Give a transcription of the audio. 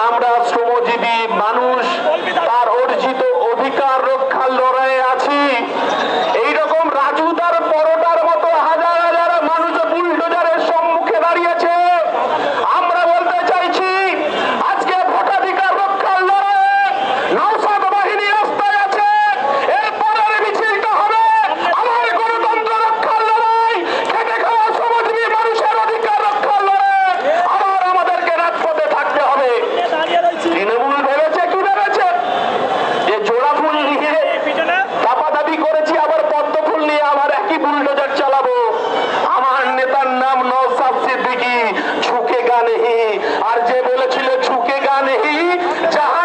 আমরা শ্রমজীবী মানুষ তার অর্জিত অধিকার রক্ষার লড়াইয়ে আছি। এইরকম রাজুদার পরোটার মতো হাজার হাজার মানুষ বুলডোজারের সম্মুখে দাঁড়িয়েছে। আমরা বলতে চাইছি আজকে ভোটাধিকার রক্ষার লড়াইয়ে নওশাদ বাহিনী রাস্তায় আছে। এর পরের মিছিলটা হবে আমার গণতন্ত্র রক্ষার লড়াই, খেটে খাওয়া শ্রমজীবী মানুষের অধিকার রক্ষার লড়াই। আবার আমাদেরকে রাজপথে থাকতে হবে। তৃণমূল ভেবেছে কি ভেবেছে যে জোড়া ফুল নিয়ে দাপাদাপি করেছি, আবার পদ্ম ফুল নিয়ে আবার একই বুলডোজার চালাবো। আমার নেতার নাম নওশাদ সিদ্দিকী, ঝুঁকেগা নেহি। আর যে বলেছিল ঝুঁকেগা নেহি, যাহা